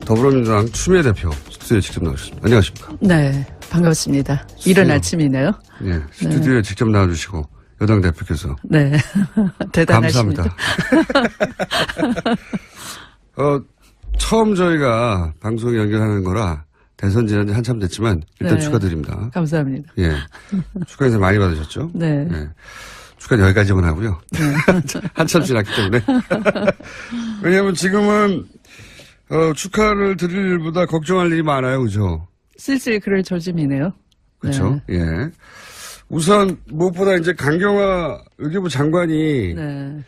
더불어민주당 추미애 대표 스튜디오에 직접 나오셨습니다. 안녕하십니까? 네, 반갑습니다. 이른 아침이네요. 네, 스튜디오에 직접 나와주시고 여당 대표께서. 네, 대단하십니다. 감사합니다. 처음 저희가 방송 연결하는 거라 대선 지난 지 한참 됐지만 일단 네, 축하드립니다. 감사합니다. 예, 축하 인사 많이 받으셨죠? 네. 네. 축하 여기까지만 하고요. 네. 한참 지났기 때문에. 왜냐하면 지금은 축하를 드릴 일보다 걱정할 일이 많아요, 그죠? 슬슬 그럴 조짐이네요. 그렇죠. 네. 예. 우선 무엇보다 이제 강경화 외교부 장관이 네.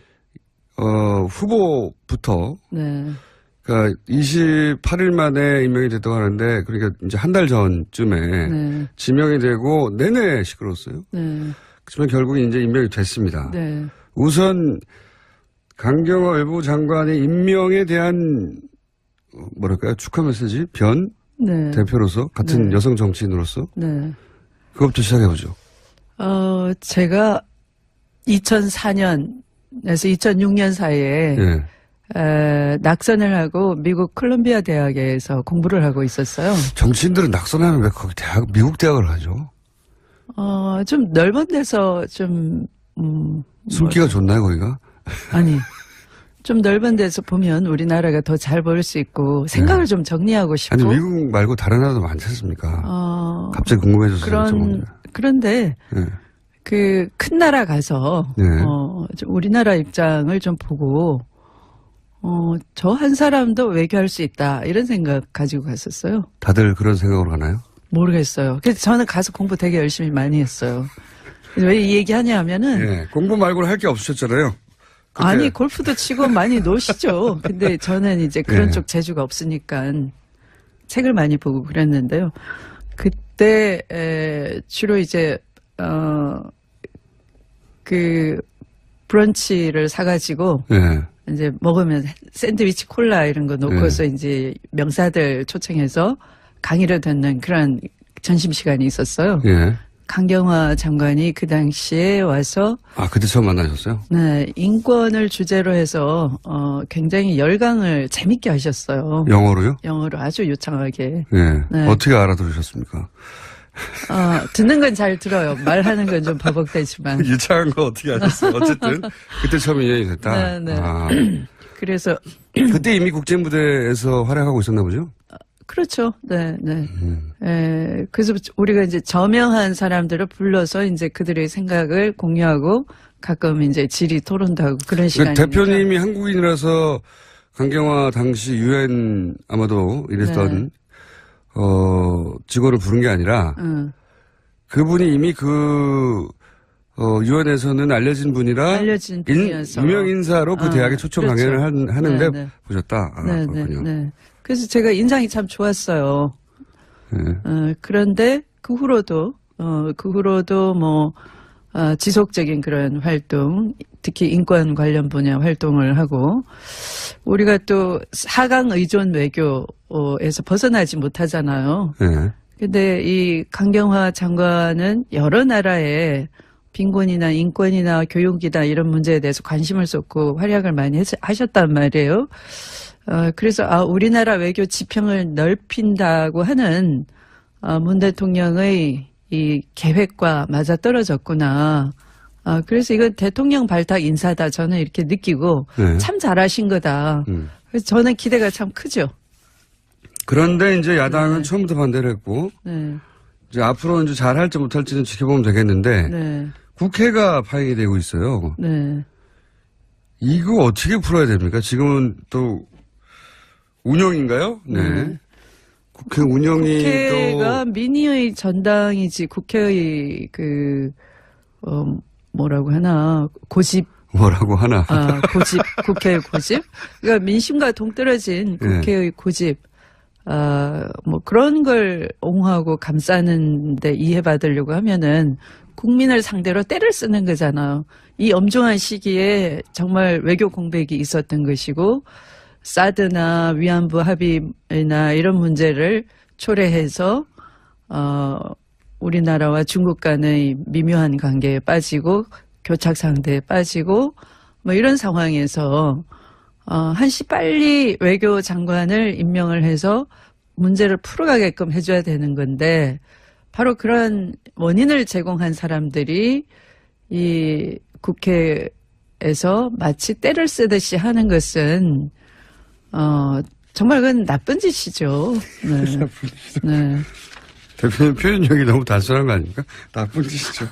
후보부터 네. 그러니까 28일 만에 임명이 됐다고 하는데 그러니까 이제 한 달 전쯤에 네. 지명이 되고 내내 시끄러웠어요. 네. 그렇지만 결국 이제 임명이 됐습니다. 네. 우선 강경화 외교부 장관의 임명에 대한 뭐랄까요 축하 메시지 변 네. 대표로서 같은 네. 여성 정치인으로서 네. 그것부터 시작해보죠. 제가 2004년에서 2006년 사이에 예. 낙선을 하고 미국 콜롬비아 대학에서 공부를 하고 있었어요. 정치인들은 낙선하면 왜 거기 미국 대학을 가죠? 좀 넓은 데서 좀, 숨기가 좋나요, 거기가? 아니, 좀 넓은 데서 보면 우리나라가 더 잘 보일 수 있고 생각을 좀 정리하고 싶고. 아니, 미국 말고 다른 나라도 많지 않습니까? 갑자기 궁금해져서 그런데 네. 그 큰 나라 가서 네. 좀 우리나라 입장을 좀 보고 저 한 사람도 외교할 수 있다 이런 생각 가지고 갔었어요. 다들 그런 생각으로 가나요? 모르겠어요. 그래서 저는 가서 공부 되게 열심히 많이 했어요. 왜 이 얘기 하냐 하면은 네. 공부 말고는 할 게 없으셨잖아요. 그때. 아니 골프도 치고 많이 노시죠. 근데 저는 이제 그런 네. 쪽 재주가 없으니까 책을 많이 보고 그랬는데요. 그때 주로 이제 그 브런치를 사가지고 네. 이제 먹으면 샌드위치 콜라 이런 거 놓고서 이제 명사들 초청해서 강의를 듣는 그런 점심시간이 있었어요. 예. 강경화 장관이 그 당시에 와서 그때 처음 만나셨어요? 네, 인권을 주제로 해서 굉장히 열강을 재밌게 하셨어요. 영어로요? 영어로 아주 유창하게. 예. 네. 어떻게 알아들으셨습니까? 듣는 건 잘 들어요. 말하는 건 좀 버벅대지만. 유창한 거 어떻게 아셨어요? 어쨌든 그때 처음 인연이 됐다. 네, 네. 그래서 그때 이미 국제무대에서 활약하고 있었나 보죠? 그렇죠. 네, 네. 그래서 우리가 이제 저명한 사람들을 불러서 이제 그들의 생각을 공유하고 가끔 이제 질의 토론도 하고 그런 시간이니까. 대표님이 한국인이라서 강경화 당시 유엔 아마도 이랬던 직원을 부른 게 아니라 그분이 이미 유엔에서는 알려진 분이라 분이어서 유명 인사로 그 대학에 초청 그렇죠. 강연을 하는데 네, 네. 보셨다. 네, 그렇군요. 네, 네. 그래서 제가 인상이 참 좋았어요. 네. 그런데 그 후로도 뭐 지속적인 그런 활동, 특히 인권 관련 분야 활동을 하고 우리가 또 4강 의존 외교에서 벗어나지 못하잖아요. 네. 근데 이 강경화 장관은 여러 나라에 빈곤이나 인권이나 교육이나 이런 문제에 대해서 관심을 쏟고 활약을 많이 하셨단 말이에요. 그래서 우리나라 외교 지평을 넓힌다고 하는 문 대통령의 이 계획과 맞아떨어졌구나. 그래서 이건 대통령 발탁 인사다 저는 이렇게 느끼고 네. 참 잘하신 거다. 그래서 저는 기대가 참 크죠. 그런데 이제 야당은 처음부터 반대를 했고 이제 앞으로 이제 잘할지 못할지는 지켜보면 되겠는데 국회가 파행이 되고 있어요. 네. 이거 어떻게 풀어야 됩니까? 지금은 또 운영인가요? 네. 국회 운영이 국회가 민의의 전당이지 국회의 뭐라고 하나 고집 뭐라고 하나. 고집 국회의 고집. 그러니까 민심과 동떨어진 국회의 고집. 뭐 그런 걸 옹호하고 감싸는데 이해받으려고 하면은 국민을 상대로 때를 쓰는 거잖아요. 이 엄중한 시기에 정말 외교 공백이 있었던 것이고 사드나 위안부 합의나 이런 문제를 초래해서 우리나라와 중국 간의 미묘한 관계에 빠지고 교착 상태에 빠지고 뭐 이런 상황에서 한시 빨리 외교장관을 임명을 해서 문제를 풀어가게끔 해줘야 되는 건데 바로 그런 원인을 제공한 사람들이 이 국회에서 마치 때를 쓰듯이 하는 것은 정말 그건 나쁜 짓이죠. 네. 네. 대표님 표현력이 너무 단순한 거 아닙니까? 나쁜 짓이죠.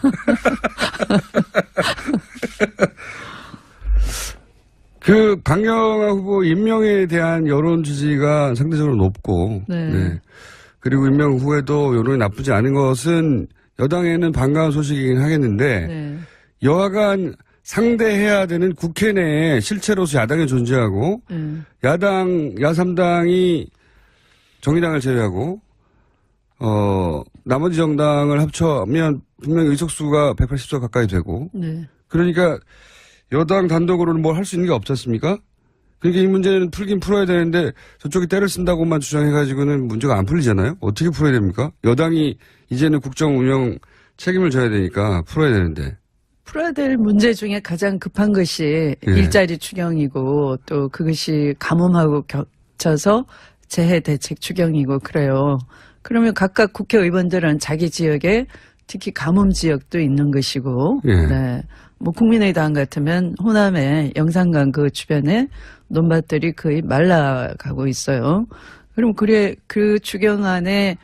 그 강경화 후보 임명에 대한 여론 지지가 상대적으로 높고, 네. 네. 그리고 임명 후에도 여론이 나쁘지 않은 것은 여당에는 반가운 소식이긴 하겠는데, 네. 여하간 상대해야 되는 국회 내에 실체로서 야당이 존재하고, 야3당이 정의당을 제외하고, 나머지 정당을 합쳐면 분명히 의석수가 180석 가까이 되고, 네. 그러니까 여당 단독으로는 뭘 할 수 있는 게 없지 않습니까? 그러니까 이 문제는 풀긴 풀어야 되는데 저쪽이 때를 쓴다고만 주장해가지고는 문제가 안 풀리잖아요? 어떻게 풀어야 됩니까? 여당이 이제는 국정 운영 책임을 져야 되니까 풀어야 되는데. 풀어야 될 문제 중에 가장 급한 것이 예. 일자리 추경이고 또 그것이 가뭄하고 겹쳐서 재해 대책 추경이고 그래요. 그러면 각각 국회의원들은 자기 지역에 특히 가뭄 지역도 있는 것이고, 예. 네. 뭐 국민의당 같으면 호남의 영산강 그 주변에 논밭들이 거의 말라가고 있어요. 그럼 그 추경안에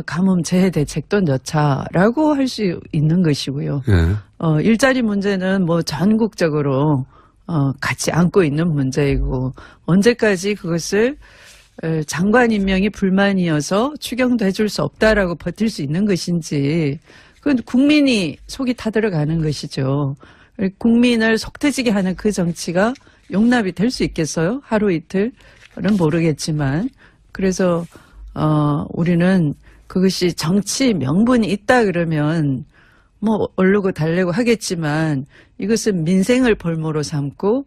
가뭄 재해 대책도 넣자라고 할 수 있는 것이고요. 예. 일자리 문제는 뭐 전국적으로 같이 안고 있는 문제이고 언제까지 그것을 장관 임명이 불만이어서 추경도 해줄 수 없다라고 버틸 수 있는 것인지 그건 국민이 속이 타들어가는 것이죠. 국민을 속 터지게 하는 그 정치가 용납이 될 수 있겠어요? 하루 이틀은 모르겠지만 그래서 우리는 그것이 정치 명분이 있다 그러면 뭐 얼르고 달래고 하겠지만 이것은 민생을 볼모로 삼고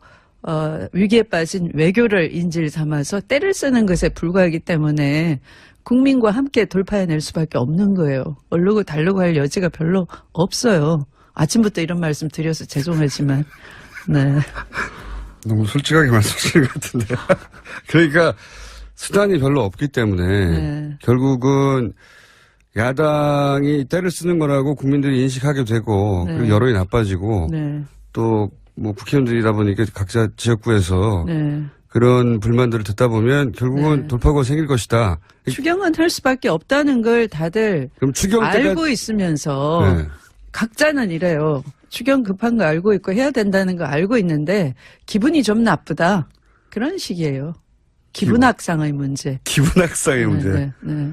위기에 빠진 외교를 인질 삼아서 때를 쓰는 것에 불과하기 때문에 국민과 함께 돌파해낼 수밖에 없는 거예요. 얼르고 달르고 할 여지가 별로 없어요. 아침부터 이런 말씀 드려서 죄송하지만 네. 너무 솔직하게 말씀하시는 것 같은데. 그러니까 수단이 별로 없기 때문에 네. 결국은 야당이 때를 쓰는 거라고 국민들이 인식하게 되고 네. 그리고 여론이 나빠지고 네. 또 뭐 국회의원들이다 보니까 각자 지역구에서 네. 그런 불만들을 듣다 보면 결국은 네. 돌파구가 생길 것이다. 추경은 할 수밖에 없다는 걸 다들 그럼 추경 때가 알고 있으면서 네. 각자는 이래요. 추경 급한 거 알고 있고 해야 된다는 거 알고 있는데 기분이 좀 나쁘다. 그런 식이에요. 기분 악상의 문제. 기분 악상의 문제. 네, 네,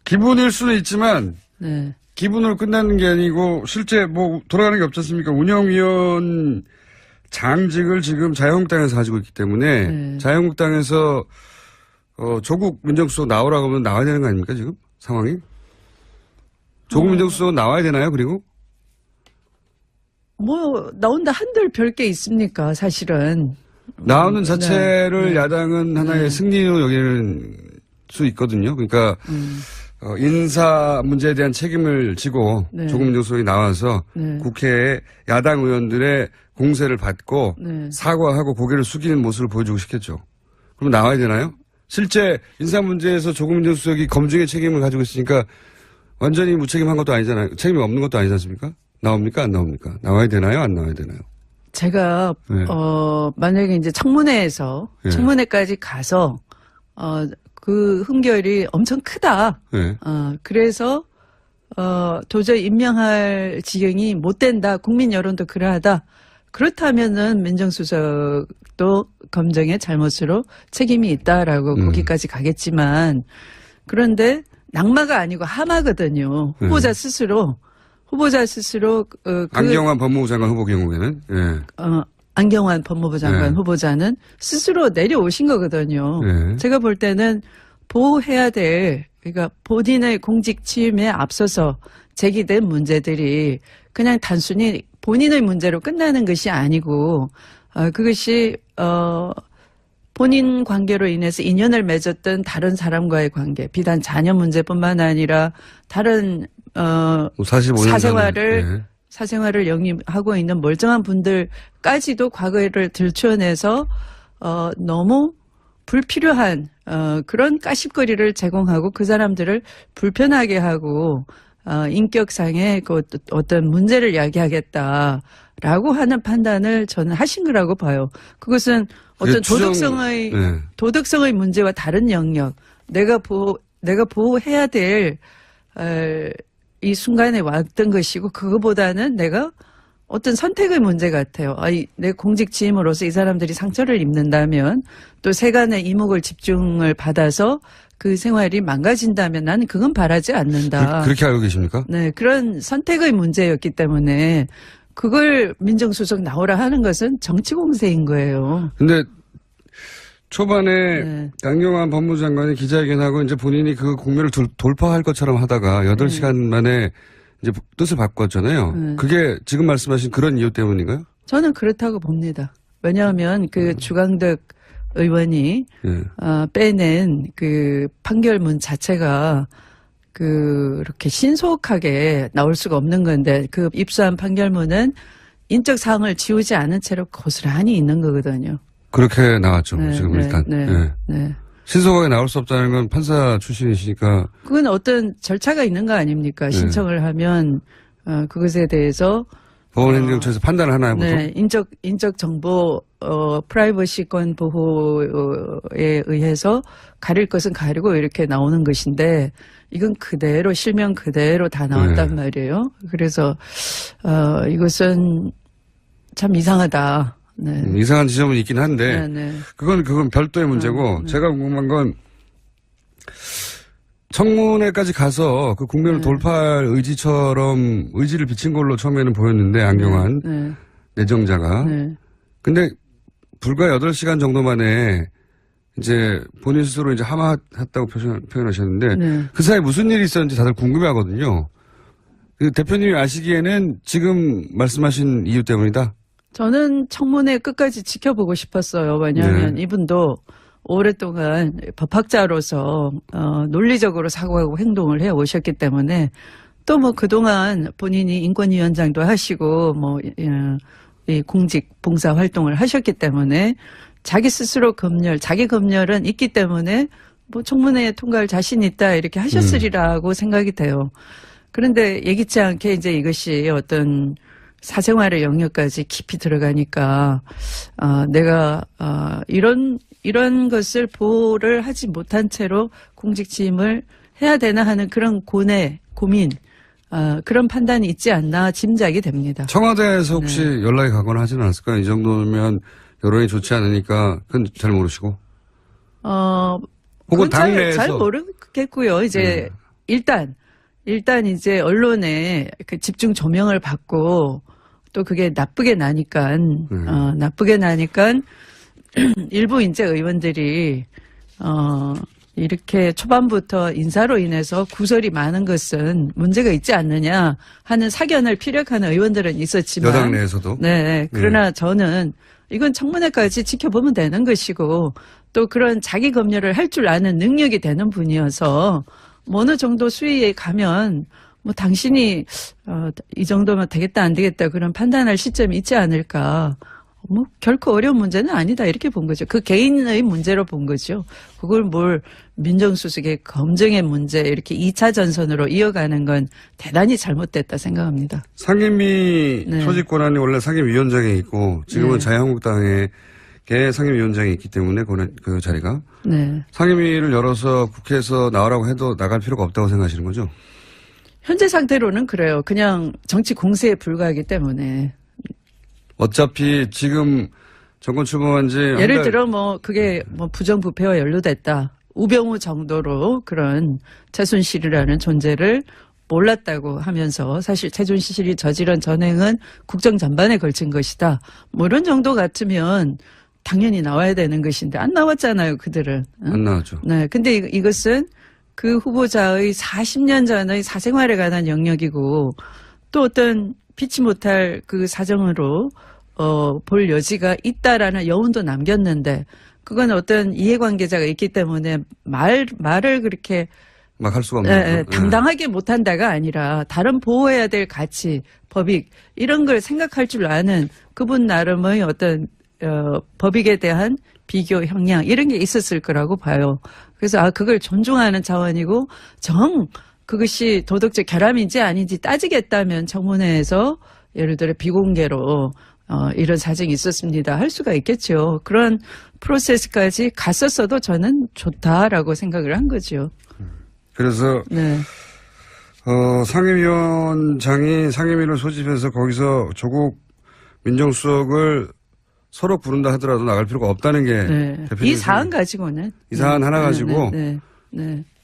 기분일 수는 있지만 네. 기분으로 끝나는 게 아니고 실제 뭐 돌아가는 게 없지 않습니까? 운영위원 장직을 지금 자유한국당에서 가지고 있기 때문에 네. 자유한국당에서 조국 민정수석 나오라고 하면 나와야 되는 거 아닙니까 지금 상황이? 조국 민정수석 나와야 되나요? 그리고 뭐 나온다 한들 별게 있습니까? 사실은. 나오는 자체를 네. 야당은 하나의 승리로 여기는 수 있거든요. 그러니까 인사 문제에 대한 책임을 지고 네. 조국 민정수석이 나와서 네. 국회에 야당 의원들의 공세를 받고 네. 사과하고 고개를 숙이는 모습을 보여주고 싶겠죠. 그럼 나와야 되나요? 실제 인사 문제에서 조국 민정수석이 검증의 책임을 가지고 있으니까 완전히 무책임한 것도 아니잖아요. 책임이 없는 것도 아니지 않습니까? 나옵니까? 안 나옵니까? 나와야 되나요? 안 나와야 되나요? 제가 네. 만약에 이제 청문회에서 네. 청문회까지 가서 그 흠결이 엄청 크다. 네. 그래서 도저히 임명할 지경이 못 된다. 국민 여론도 그러하다. 그렇다면은 민정수석도 검증의 잘못으로 책임이 있다라고 거기까지 가겠지만 그런데 낙마가 아니고 하마거든요. 후보자 스스로 안경환 법무부 장관 후보 경우에는 안경환 법무부 장관 네. 후보자는 스스로 내려오신 거거든요. 네. 제가 볼 때는 보호해야 될 그러니까 본인의 공직 취임에 앞서서 제기된 문제들이 그냥 단순히 본인의 문제로 끝나는 것이 아니고 그것이 본인 관계로 인해서 인연을 맺었던 다른 사람과의 관계, 비단 자녀 문제뿐만 아니라 다른 45년 사생활을 영위하고 있는 멀쩡한 분들까지도 과거를 들춰내서 너무 불필요한 그런 까십거리를 제공하고 그 사람들을 불편하게 하고 인격상의 그 어떤 문제를 야기하겠다라고 하는 판단을 저는 하신 거라고 봐요. 그것은 어떤 도덕성의 문제와 다른 영역, 내가 보호해야 될 이 순간에 왔던 것이고, 그거보다는 내가 어떤 선택의 문제 같아요. 내 공직 지임으로서 이 사람들이 상처를 입는다면, 또 세간의 이목을 집중을 받아서 그 생활이 망가진다면 나는 그건 바라지 않는다. 그렇게 알고 계십니까? 네, 그런 선택의 문제였기 때문에 그걸 민정수석 나오라 하는 것은 정치 공세인 거예요. 근데 초반에 강경화 법무장관이 기자회견하고 이제 본인이 그 국면을 돌파할 것처럼 하다가 8시간 만에 이제 뜻을 바꿨잖아요. 그게 지금 말씀하신 그런 이유 때문인가요? 저는 그렇다고 봅니다. 왜냐하면 그 주광덕 의원이 빼낸 그 판결문 자체가 그렇게 신속하게 나올 수가 없는 건데, 그 입수한 판결문은 인적 사항을 지우지 않은 채로 고스란히 있는 거거든요. 그렇게 나왔죠. 지금 일단. 신속하게 나올 수 없다는 건 판사 출신이시니까. 그건 어떤 절차가 있는 거 아닙니까? 신청을 하면 그것에 대해서 법원행정처에서 판단을 하나요, 보통? 네, 인적 정보 프라이버시권 보호에 의해서 가릴 것은 가리고 이렇게 나오는 것인데, 이건 그대로 실명 그대로 다 나왔단 말이에요. 그래서 이것은 참 이상하다. 네. 이상한 지점은 있긴 한데 그건 별도의 문제고, 제가 궁금한 건 청문회까지 가서 그 국면을 돌파할 의지를 비친 걸로 처음에는 보였는데, 안경환 내정자가. 근데 불과 8시간 정도 만에 이제 본인 스스로 이제 하마했다고 표현하셨는데 그 사이에 무슨 일이 있었는지 다들 궁금해 하거든요. 그 대표님이 아시기에는 지금 말씀하신 이유 때문이다? 저는 청문회 끝까지 지켜보고 싶었어요. 왜냐하면 이분도 오랫동안 법학자로서 논리적으로 사고하고 행동을 해 오셨기 때문에, 또 뭐 그동안 본인이 인권위원장도 하시고 이 공직 봉사 활동을 하셨기 때문에 자기 스스로 자기 검열은 있기 때문에 뭐 청문회에 통과할 자신 있다 이렇게 하셨으리라고 생각이 돼요. 그런데 예기치 않게 이제 이것이 어떤 사생활의 영역까지 깊이 들어가니까 내가 이런 것을 보호를 하지 못한 채로 공직 취임을 해야 되나 하는 그런 고민, 그런 판단이 있지 않나 짐작이 됩니다. 청와대에서 혹시 연락이 가거나 하지는 않았을까요? 이 정도면 여론이 좋지 않으니까 그건 잘 모르시고. 혹은 당내에서 잘 모르겠고요. 이제 일단 이제 언론에 그 집중 조명을 받고 또 그게 나쁘게 나니까 일부 이제 의원들이 이렇게 초반부터 인사로 인해서 구설이 많은 것은 문제가 있지 않느냐 하는 사견을 피력하는 의원들은 있었지만, 여당 내에서도. 네. 그러나 저는 이건 청문회까지 지켜보면 되는 것이고, 또 그런 자기 검열을 할 줄 아는 능력이 되는 분이어서 어느 정도 수위에 가면 뭐 당신이 이 정도면 되겠다 안 되겠다 그런 판단할 시점이 있지 않을까. 뭐 결코 어려운 문제는 아니다 이렇게 본 거죠. 그 개인의 문제로 본 거죠. 그걸 뭘 민정수석의 검증의 문제 이렇게 2차 전선으로 이어가는 건 대단히 잘못됐다 생각합니다. 상임위 소집 권한이 원래 상임위원장에 있고 지금은 자유한국당에 상임위원장이 있기 때문에 그 자리가 상임위를 열어서 국회에서 나오라고 해도 나갈 필요가 없다고 생각하시는 거죠? 현재 상태로는 그래요. 그냥 정치 공세에 불과하기 때문에. 어차피 지금 정권 출범한 지 예를 들어 그게 부정부패와 연루됐다. 우병우 정도로 그런 최순실이라는 존재를 몰랐다고 하면서 사실 최순실이 저지른 전행은 국정 전반에 걸친 것이다. 뭐 이런 정도 같으면 당연히 나와야 되는 것인데 안 나왔잖아요, 그들은. 안 나왔죠. 네. 근데 이것은 그 후보자의 40년 전의 사생활에 관한 영역이고 또 어떤 피치 못할 그 사정으로 볼 여지가 있다라는 여운도 남겼는데 그건 어떤 이해관계자가 있기 때문에 말을 그렇게 막 할 수가 없는 당당하게 못한다가 아니라 다른 보호해야 될 가치, 법익 이런 걸 생각할 줄 아는 그분 나름의 어떤 법익에 대한 비교 형량 이런 게 있었을 거라고 봐요. 그래서 그걸 존중하는 차원이고 그것이 도덕적 결함인지 아닌지 따지겠다면 청문회에서 예를 들어 비공개로 이런 사정이 있었습니다 할 수가 있겠죠. 그런 프로세스까지 갔었어도 저는 좋다라고 생각을 한 거죠. 그래서 네. 상임위원장이 상임위를 소집해서 거기서 조국 민정수석을 서로 부른다 하더라도 나갈 필요가 없다는 게 네. 대표님 이 사안 가지고는 이 사안 하나 가지고 네.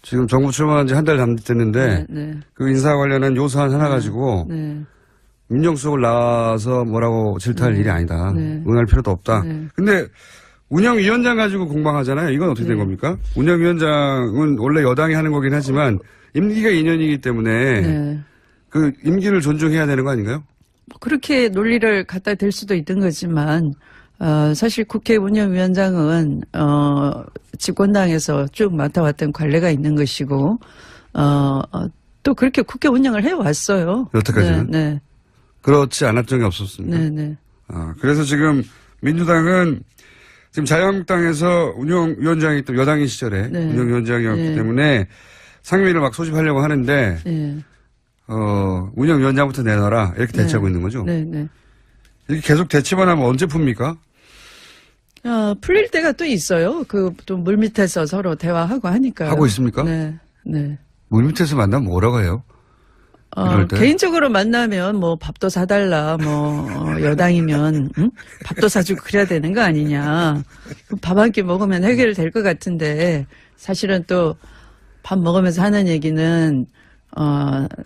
지금 정부 출마한 지 한 달 됐는데 네. 그 인사 관련한 요사안 하나 가지고 네. 민정수석을 나와서 뭐라고 질타할 일이 아니다. 네. 응할 필요도 없다. 네. 근데 운영위원장 가지고 공방하잖아요. 이건 어떻게 된 겁니까? 운영위원장은 원래 여당이 하는 거긴 하지만 임기가 2년이기 때문에 네. 그 임기를 존중해야 되는 거 아닌가요? 그렇게 논리를 갖다 댈 수도 있던 거지만 사실 국회 운영위원장은 집권당에서 쭉 맡아왔던 관례가 있는 것이고 또 그렇게 국회 운영을 해왔어요. 여태까지는? 네. 그렇지 않았던 적이 없었습니다. 네. 그래서 지금 민주당은 지금 자유한국당에서 운영위원장이 또 여당인 시절에 네. 운영위원장이었기 네. 때문에 상임위를 막 소집하려고 하는데 네. 운영위원장부터 내놔라 이렇게 대치하고 있는 거죠. 네. 이렇게 계속 대치만 하면 언제 풉니까? 풀릴 때가 또 있어요. 또 물밑에서 서로 대화하고 하니까. 하고 있습니까? 네. 물밑에서 만나면 뭐라고 해요? 이럴 때? 개인적으로 만나면 뭐 밥도 사달라, 여당이면, 응? 밥도 사주고 그래야 되는 거 아니냐. 밥 한 끼 먹으면 해결될 것 같은데, 사실은 또 밥 먹으면서 하는 얘기는,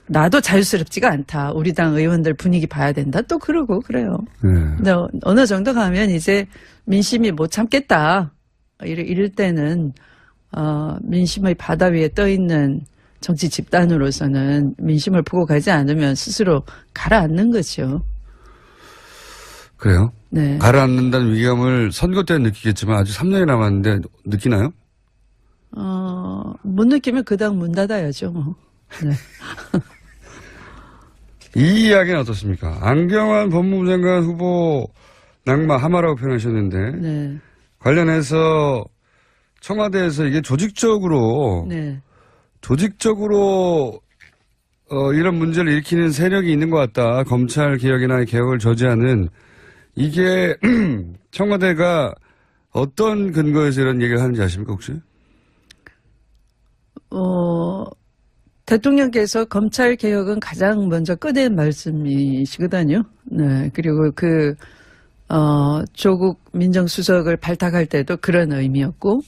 나도 자유스럽지가 않다. 우리 당 의원들 분위기 봐야 된다. 또 그러고 그래요. 네. 근데 어느 정도 가면 이제 민심이 못 참겠다. 이럴 때는, 민심의 바다 위에 떠 있는 정치 집단으로서는 민심을 보고 가지 않으면 스스로 가라앉는 거죠. 그래요? 네. 가라앉는다는 위기감을 선거 때는 느끼겠지만 아직 3년이 남았는데 느끼나요? 못 느끼면 그 당 문 닫아야죠. 네. 이 이야기는 어떻습니까? 안경환 법무부 장관 후보 낙마 하마라고 표현하셨는데 네. 관련해서 청와대에서 이게 조직적으로 이런 문제를 일으키는 세력이 있는 것 같다. 검찰 개혁이나 개혁을 저지하는 이게 청와대가 어떤 근거에서 이런 얘기를 하는지 아십니까 혹시? 대통령께서 검찰 개혁은 가장 먼저 꺼낸 말씀이시거든요. 네. 그리고 조국 민정수석을 발탁할 때도 그런 의미였고,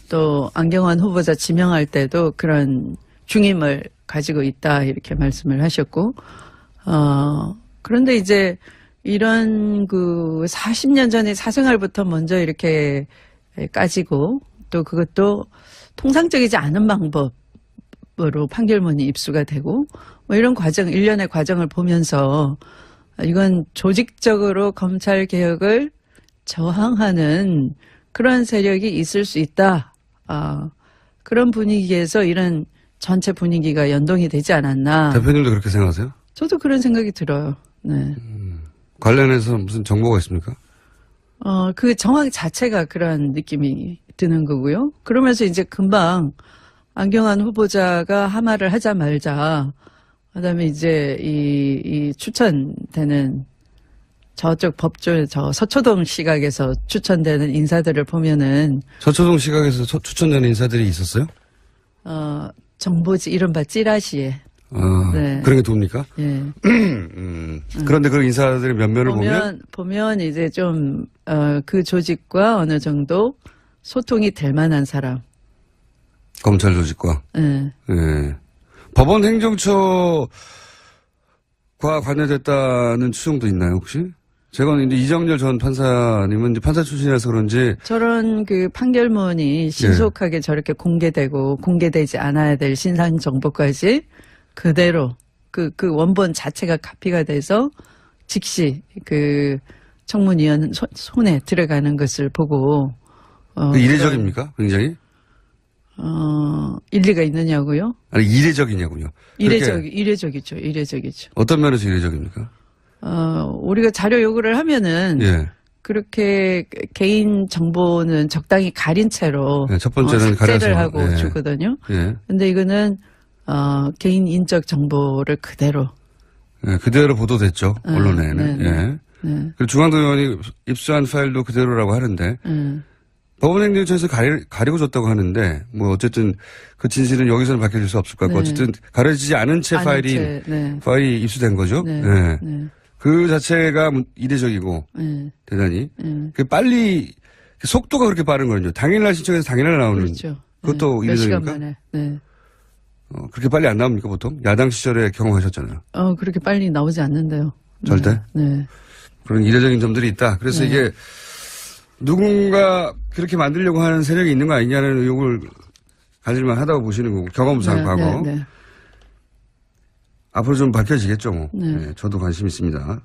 또 안경환 후보자 지명할 때도 그런 중임을 가지고 있다 이렇게 말씀을 하셨고, 그런데 이제 이런 40년 전에 사생활부터 먼저 이렇게 까지고 또 그것도 통상적이지 않은 방법으로 판결문이 입수가 되고 뭐 이런 과정, 일련의 과정을 보면서 이건 조직적으로 검찰 개혁을 저항하는 그런 세력이 있을 수 있다. 그런 분위기에서 이런 전체 분위기가 연동이 되지 않았나. 대표님도 그렇게 생각하세요? 저도 그런 생각이 들어요. 네. 관련해서 무슨 정보가 있습니까? 그 정황 자체가 그런 느낌이 드는 거고요. 그러면서 이제 금방 안경환 후보자가 하마를 하자 말자. 그다음에 이제 이 추천되는 저쪽 법조 서초동 시각에서 추천되는 인사들을 보면은 서초동 시각에서 추천되는 인사들이 있었어요? 정보지 이른바 찌라시에. 네. 그런 게 돕니까? 예. 그런데 그 인사들의 면면을 보면 이제 좀 그 조직과 어느 정도 소통이 될 만한 사람. 검찰 조직과. 예. 예. 법원 행정처가 관여됐다는 추정도 있나요, 혹시? 제가 이제 이정열 전 판사님은 이제 판사 출신이라서 그런지. 저런 판결문이 신속하게 저렇게 공개되고 공개되지 않아야 될 신상 정보까지 그대로 그 원본 자체가 카피가 돼서 즉시 청문위원 손에 들어가는 것을 보고. 이례적입니까? 굉장히? 일리가 있느냐고요? 아니, 이례적이냐군요. 이례적이죠. 어떤 면에서 이례적입니까? 우리가 자료 요구를 하면은. 예. 그렇게 개인 정보는 적당히 가린 채로 네, 첫 번째는 삭제를 가려서, 하고 예. 주거든요. 예. 근데 이거는 개인 인적 정보를 그대로 예, 그대로 보도됐죠. 언론에는. 네, 예. 네. 그리고 중앙도 의원이 입수한 파일도 그대로라고 하는데 법원행정처에서 가리고 줬다고 하는데 뭐 어쨌든 그 진실은 여기서는 밝혀질 수 없을 것 같고 네. 어쨌든 가려지지 않은 채 파일이 파일이 입수된 거죠. 네. 예. 네. 그 자체가 이례적이고 네. 대단히 그 빨리 그 속도가 그렇게 빠른 거죠. 당일날 신청해서 당일날 나오는 그렇죠. 그것도 몇 시간 이례적입니까? 만에. 네. 그렇게 빨리 안 나옵니까 보통? 야당 시절에 경험하셨잖아요. 그렇게 빨리 나오지 않는데요. 절대? 네. 그런 이례적인 점들이 있다. 그래서 네. 이게 누군가 그렇게 만들려고 하는 세력이 있는 거 아니냐는 의혹을 가질만 하다고 보시는 거고 경험상 과거. 네. 앞으로 좀 밝혀지겠죠. 뭐. 네. 네, 저도 관심 있습니다.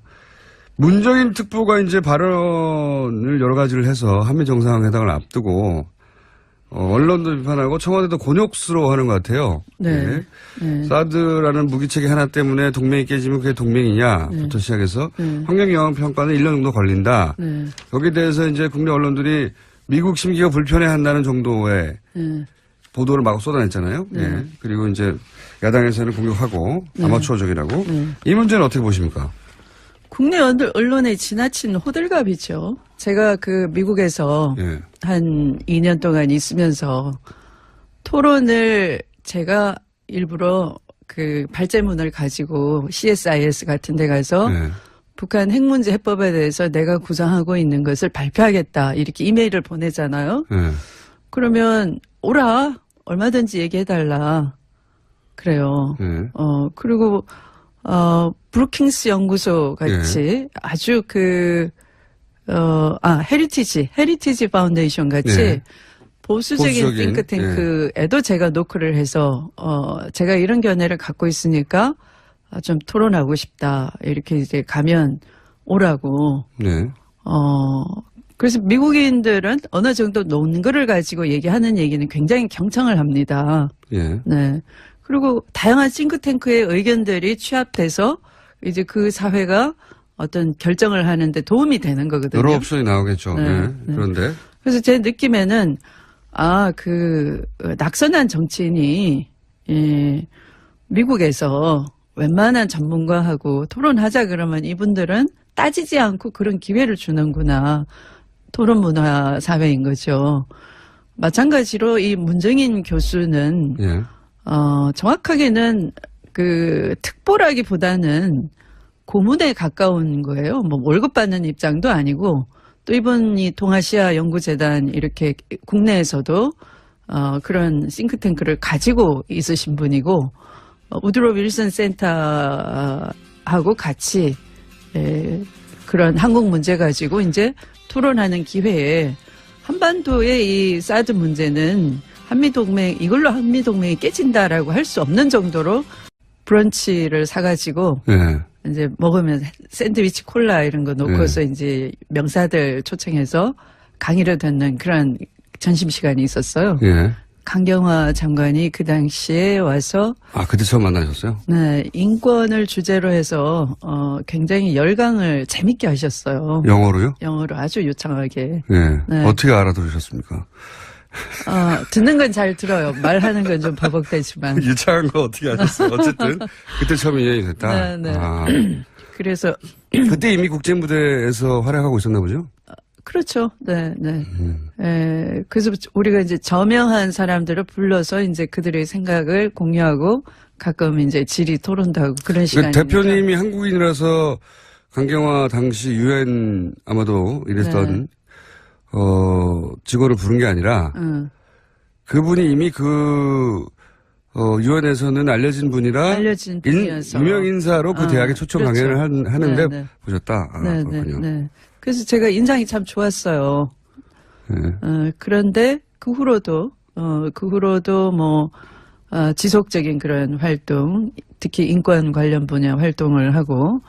문정인 특보가 이제 발언을 여러 가지를 해서 한미 정상회담을 앞두고 언론도 비판하고 청와대도 곤욕스러워하는 것 같아요. 네. 네. 사드라는 무기체계 하나 때문에 동맹이 깨지면 그게 동맹이냐부터 시작해서 환경 영향 평가는 1년 정도 걸린다. 네. 여기에 대해서 이제 국내 언론들이 미국 심기가 불편해한다는 정도의 보도를 마구 쏟아냈잖아요. 네. 그리고 이제 야당에서는 공격하고 아마추어적이라고. 이 문제는 어떻게 보십니까? 국내 언론의 지나친 호들갑이죠. 제가 그 미국에서 예. 한 2년 동안 있으면서 토론을 제가 일부러 그 발제문을 가지고 CSIS 같은 데 가서 예. 북한 핵문제 해법에 대해서 내가 구상하고 있는 것을 발표하겠다. 이렇게 이메일을 보내잖아요. 예. 그러면 오라. 얼마든지 얘기해달라. 그래요. 예. 그리고 브루킹스 연구소 같이 아주 헤리티지 파운데이션 같이 네. 보수적인 띵크탱크에도 제가 노크를 해서, 제가 이런 견해를 갖고 있으니까 좀 토론하고 싶다. 이렇게 이제 가면 오라고. 네. 그래서 미국인들은 어느 정도 논거를 가지고 얘기하는 얘기는 굉장히 경청을 합니다. 예. 네. 그리고 다양한 싱크탱크의 의견들이 취합돼서 이제 그 사회가 어떤 결정을 하는데 도움이 되는 거거든요. 여러 옵션이 나오겠죠. 네. 네. 그런데. 그래서 제 느낌에는 낙선한 정치인이 미국에서 웬만한 전문가하고 토론하자 그러면 이분들은 따지지 않고 그런 기회를 주는구나. 토론 문화 사회인 거죠. 마찬가지로 이 문정인 교수는 예. 정확하게는 그 특보라기보다는 고문에 가까운 거예요. 뭐 월급 받는 입장도 아니고 또 이분이 동아시아 연구재단 이렇게 국내에서도 그런 싱크탱크를 가지고 있으신 분이고 우드로 윌슨 센터하고 같이 그런 한국 문제 가지고 이제 토론하는 기회에 한반도의 이 사드 문제는 이걸로 한미동맹이 깨진다라고 할 수 없는 정도로 브런치를 사가지고 예. 이제 먹으면 샌드위치 콜라 이런 거 놓고서 이제 명사들 초청해서 강의를 듣는 그런 점심시간이 있었어요. 예. 강경화 장관이 그 당시에 와서 그때 처음 만나셨어요? 네, 인권을 주제로 해서 굉장히 열강을 재밌게 하셨어요. 영어로요? 영어로 아주 유창하게. 예. 네. 어떻게 알아들으셨습니까? 듣는 건 잘 들어요. 말하는 건 좀 버벅대지만. 유창한 거 어떻게 아셨어요? 어쨌든 그때 처음 인연이 됐다. 네. 그래서 그때 이미 국제무대에서 활약하고 있었나 보죠? 그렇죠. 네. 그래서 우리가 이제 저명한 사람들을 불러서 이제 그들의 생각을 공유하고 가끔 이제 질의 토론도 하고 그런 시간이니까. 대표님이 한국인이라서 강경화 당시 유엔 아마도 이랬던 직원을 부른 게 아니라 그분이 이미 유엔에서는 알려진 분이어서 유명 인사로 그 대학에 초청 그렇죠. 강연을 하는데 보셨다. 그렇군요. 네. 그래서 제가 인상이 참 좋았어요. 네. 그런데 그 후로도 뭐 지속적인 그런 활동, 특히 인권 관련 분야 활동을 하고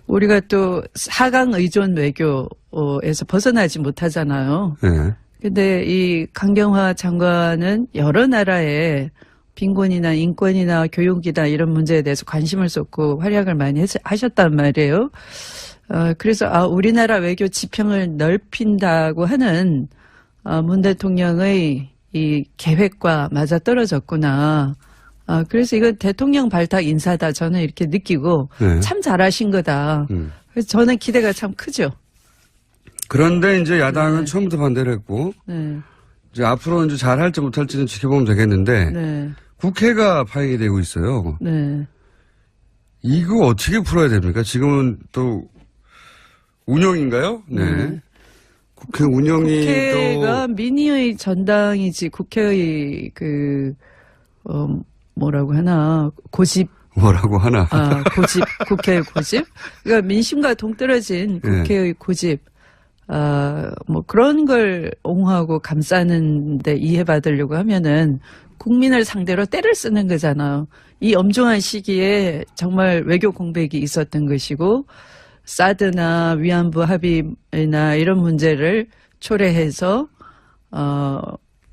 우리가 또 4강 의존 외교에서 벗어나지 못하잖아요. 네. 근데 이 강경화 장관은 여러 나라의 빈곤이나 인권이나 교육이나 이런 문제에 대해서 관심을 쏟고 활약을 많이 하셨단 말이에요. 그래서 우리나라 외교 지평을 넓힌다고 하는 문 대통령의 이 계획과 맞아떨어졌구나. 그래서 이건 대통령 발탁 인사다. 저는 이렇게 느끼고 네. 참 잘하신 거다. 그래서 저는 기대가 참 크죠. 그런데 이제 야당은 처음부터 반대를 했고 네. 이제 앞으로 이제 잘할지 못할지는 지켜보면 되겠는데 네. 국회가 파행이 되고 있어요. 네. 이거 어떻게 풀어야 됩니까? 지금은 또 운영인가요? 네. 국회 운영이 국회가 또 민의의 전당이지 국회의 뭐라고 하나 고집 뭐라고 하나. 고집 국회의 고집 그러니까 민심과 동떨어진 국회의 고집 뭐 그런 걸 옹호하고 감싸는데 이해받으려고 하면은 국민을 상대로 때를 쓰는 거잖아요. 이 엄중한 시기에 정말 외교 공백이 있었던 것이고 사드나 위안부 합의나 이런 문제를 초래해서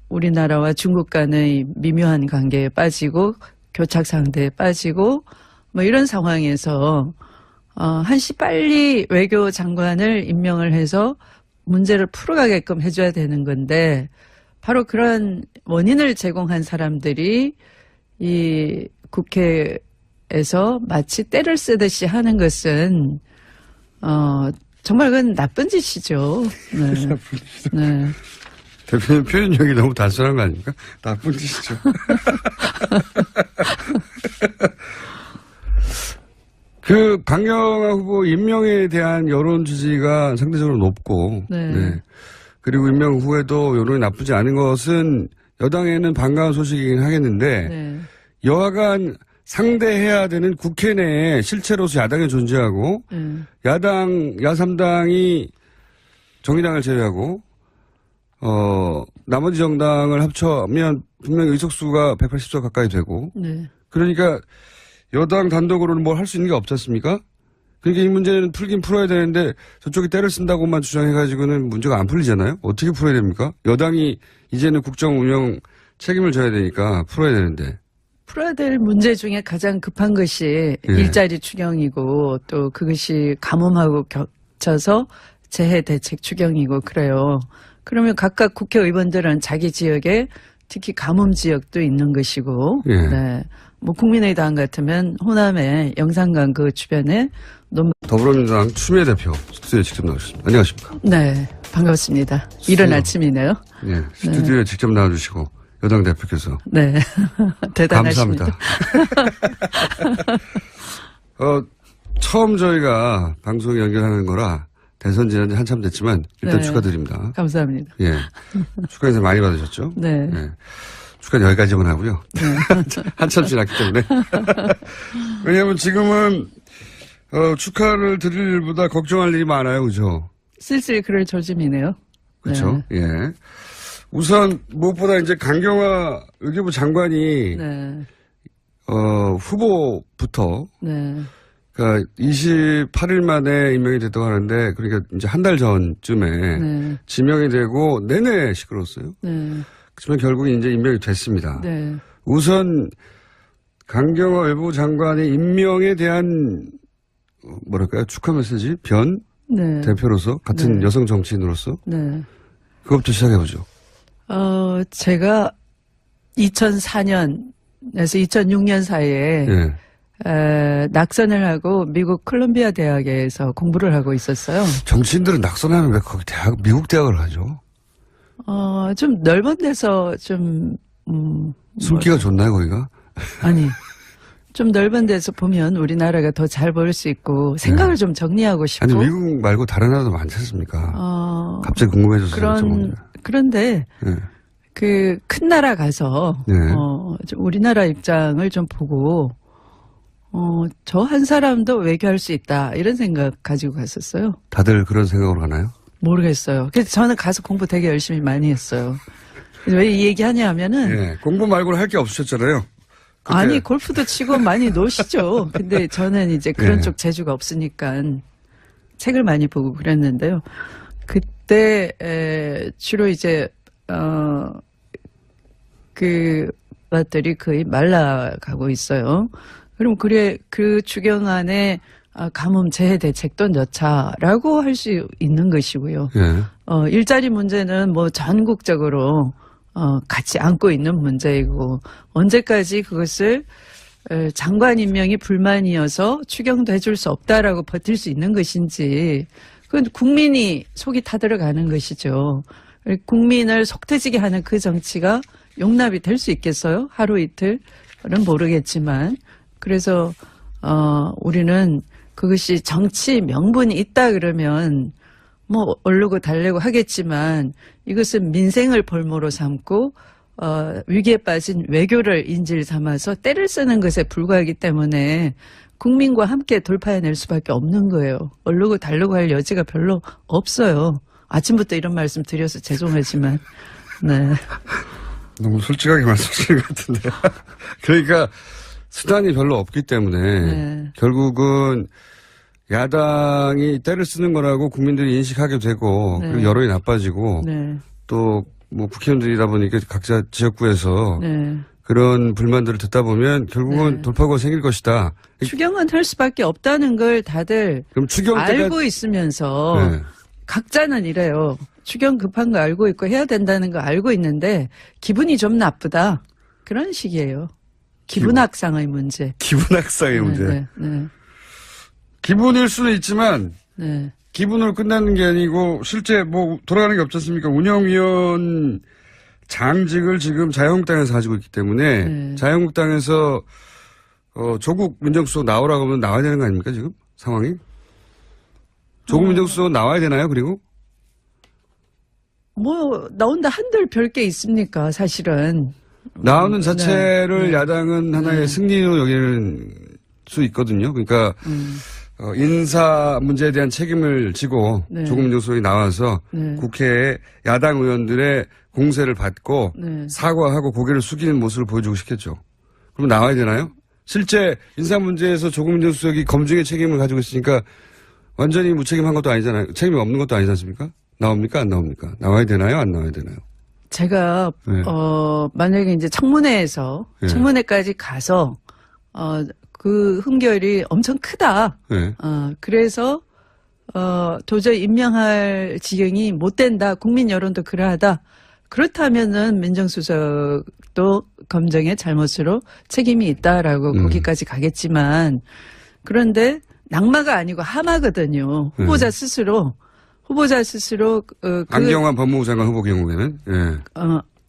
우리나라와 중국 간의 미묘한 관계에 빠지고 교착 상태에 빠지고 뭐 이런 상황에서 한시 빨리 외교 장관을 임명을 해서 문제를 풀어가게끔 해줘야 되는 건데 바로 그런 원인을 제공한 사람들이 이 국회에서 마치 때를 쓰듯이 하는 것은 정말 그건 나쁜 짓이죠. 네. 네. 대표님 표현력이 너무 단순한 거 아닙니까? 나쁜 짓이죠. 그 강경화 후보 임명에 대한 여론 지지가 상대적으로 높고, 네. 네. 그리고 임명 후에도 여론이 나쁘지 않은 것은 여당에는 반가운 소식이긴 하겠는데, 네. 여하간 상대해야 되는 국회 내에 실체로서 야당이 존재하고, 야3당이 정의당을 제외하고, 나머지 정당을 합쳐면 분명히 의석수가 180석 가까이 되고, 네. 그러니까 여당 단독으로는 뭘 할 수 있는 게 없지 않습니까? 그러니까 이 문제는 풀긴 풀어야 되는데 저쪽이 때를 쓴다고만 주장해가지고는 문제가 안 풀리잖아요? 어떻게 풀어야 됩니까? 여당이 이제는 국정 운영 책임을 져야 되니까 풀어야 되는데. 풀어야 될 문제 중에 가장 급한 것이 일자리 추경이고 또 그것이 가뭄하고 겹쳐서 재해 대책 추경이고 그래요. 그러면 각각 국회의원들은 자기 지역에 특히 가뭄 지역도 있는 것이고, 네. 뭐 국민의당 같으면 호남의 영산강 그 주변에 더불어민주당 추미애 대표 스튜디오에 직접 나오셨습니다. 안녕하십니까? 네, 반갑습니다. 이른 아침이네요. 네, 스튜디오에 직접 나와주시고 여당 대표께서. 네, 대단하십니다. 감사합니다. 처음 저희가 방송 연결하는 거라 대선 지난 지 한참 됐지만 일단 축하드립니다. 감사합니다. 예, 축하 인사 많이 받으셨죠? 네. 축하 여기까지만 하고요. 한참 지났기 때문에. 왜냐하면 지금은 축하를 드릴 일보다 걱정할 일이 많아요, 그죠? 쓸쓸히 그럴 조짐이네요. 그렇죠. 예. 우선 무엇보다 이제 강경화 외교부 장관이 후보부터 그러니까 28일 만에 임명이 됐다고 하는데 그러니까 이제 한 달 전쯤에 지명이 되고 내내 시끄러웠어요. 그렇지만 결국 이제 임명이 됐습니다. 우선 강경화 외교부 장관의 임명에 대한 뭐랄까요 축하 메시지 변 대표로서 같은 여성 정치인으로서 그것부터 시작해 보죠. 제가 2004년에서 2006년 사이에 낙선을 하고 미국 콜롬비아 대학에서 공부를 하고 있었어요. 정치인들은 낙선하면 왜 거기 미국 대학을 가죠? 좀 넓은 데서 좀, 숨기가 좋나요, 거기가? 아니, 좀 넓은 데서 보면 우리나라가 더 잘 보일 수 있고 생각을 좀 정리하고 싶고. 아니, 미국 말고 다른 나라도 많지 않습니까? 갑자기 궁금해져서. 그런데 그 큰 나라 가서 좀 우리나라 입장을 좀 보고 저 한 사람도 외교할 수 있다 이런 생각 가지고 갔었어요. 다들 그런 생각으로 가나요? 모르겠어요. 그래서 저는 가서 공부 되게 열심히 많이 했어요. 왜 이 얘기 하냐 하면은 공부 말고는 할 게 없으셨잖아요. 그때. 아니 골프도 치고 많이 노시죠. 근데 저는 이제 그런 쪽 재주가 없으니까 책을 많이 보고 그랬는데요. 그때 주로 이제 그 것들이 거의 말라가고 있어요. 그럼 그 추경 안에 가뭄 재해 대책도 넣자라고 할 수 있는 것이고요. 예. 일자리 문제는 뭐 전국적으로 같이 안고 있는 문제이고 언제까지 그것을 장관 임명이 불만이어서 추경도 해줄 수 없다라고 버틸 수 있는 것인지 그건 국민이 속이 타들어가는 것이죠. 국민을 속 터지게 하는 그 정치가 용납이 될 수 있겠어요? 하루 이틀은 모르겠지만 그래서 우리는 그것이 정치 명분이 있다 그러면 뭐 얼르고 달래고 하겠지만 이것은 민생을 볼모로 삼고 위기에 빠진 외교를 인질 삼아서 때를 쓰는 것에 불과하기 때문에 국민과 함께 돌파해낼 수밖에 없는 거예요. 얼르고 달르고 할 여지가 별로 없어요. 아침부터 이런 말씀 드려서 죄송하지만 네. 너무 솔직하게 말씀하시는 것 같은데. 그러니까 수단이 별로 없기 때문에 네. 결국은 야당이 때를 쓰는 거라고 국민들이 인식하게 되고 네. 그리고 여론이 나빠지고 네. 또 뭐 국회의원들이다 보니까 각자 지역구에서 네. 그런 불만들을 듣다 보면 결국은 네. 돌파구가 생길 것이다. 추경은 할 수밖에 없다는 걸 다들 그럼 추경 때가 알고 있으면서 네. 각자는 이래요. 추경 급한 거 알고 있고 해야 된다는 거 알고 있는데 기분이 좀 나쁘다. 그런 식이에요. 기분 악상의 문제. 기분 악상의 문제. 네, 네, 기분일 수는 있지만 네. 기분으로 끝나는 게 아니고 실제 뭐 돌아가는 게 없지 않습니까? 운영위원 장직을 지금 자유한국당에서 가지고 있기 때문에 네. 자유한국당에서 조국 민정수석 나오라고 하면 나와야 되는 거 아닙니까 지금 상황이? 조국 민정수석 나와야 되나요? 그리고 뭐 나온다 한들 별 게 있습니까? 사실은. 나오는 자체를 네. 야당은 하나의 네. 승리로 여길 수 있거든요. 그러니까 인사 문제에 대한 책임을 지고 네. 조국 민정수석이 나와서 네. 국회에 야당 의원들의 공세를 받고 네. 사과하고 고개를 숙이는 모습을 보여주고 싶겠죠. 그럼 나와야 되나요? 실제 인사 문제에서 조국 민정수석이 검증의 책임을 가지고 있으니까 완전히 무책임한 것도 아니잖아요. 책임이 없는 것도 아니지 않습니까? 나옵니까? 안 나옵니까? 나와야 되나요? 안 나와야 되나요? 제가 네. 만약에 이제 청문회에서 네. 청문회까지 가서 그 흠결이 엄청 크다. 네. 그래서 도저히 임명할 지경이 못 된다. 국민 여론도 그러하다. 그렇다면은 민정수석도 검증의 잘못으로 책임이 있다라고 거기까지 가겠지만 그런데 낙마가 아니고 하마거든요. 후보자 스스로 안경환 법무부 장관 후보 경우에는 예.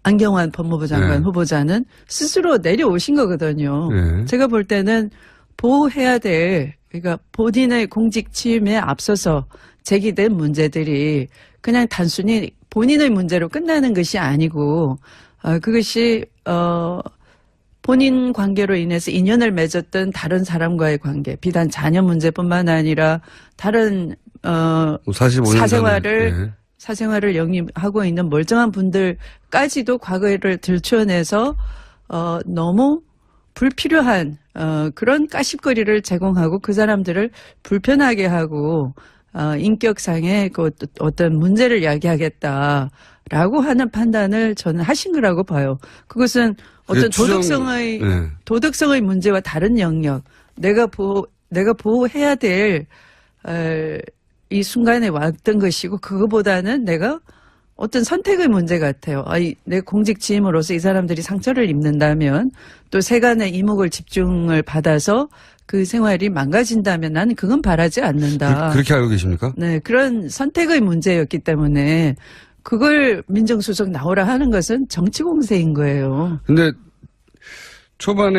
안경환 법무부 장관 네. 후보자는 스스로 내려오신 거거든요. 네. 제가 볼 때는 보호해야 될 그러니까 본인의 공직 취임에 앞서서 제기된 문제들이 그냥 단순히 본인의 문제로 끝나는 것이 아니고 그것이 본인 관계로 인해서 인연을 맺었던 다른 사람과의 관계, 비단 자녀 문제뿐만 아니라 다른 45년 사생활을 영위하고 있는 멀쩡한 분들까지도 과거를 들춰내서 너무 불필요한 그런 까십거리를 제공하고 그 사람들을 불편하게 하고 인격상의 그 어떤 문제를 야기하겠다라고 하는 판단을 저는 하신 거라고 봐요. 그것은 어떤 도덕성의 문제와 다른 영역, 내가 보호해야 될 이 순간에 왔던 것이고 그거보다는 내가 어떤 선택의 문제 같아요. 내 공직 취임으로써 이 사람들이 상처를 입는다면 또 세간의 이목을 집중을 받아서 그 생활이 망가진다면 나는 그건 바라지 않는다. 그렇게 알고 계십니까? 네, 그런 선택의 문제였기 때문에 그걸 민정수석 나오라 하는 것은 정치 공세인 거예요. 근데 초반에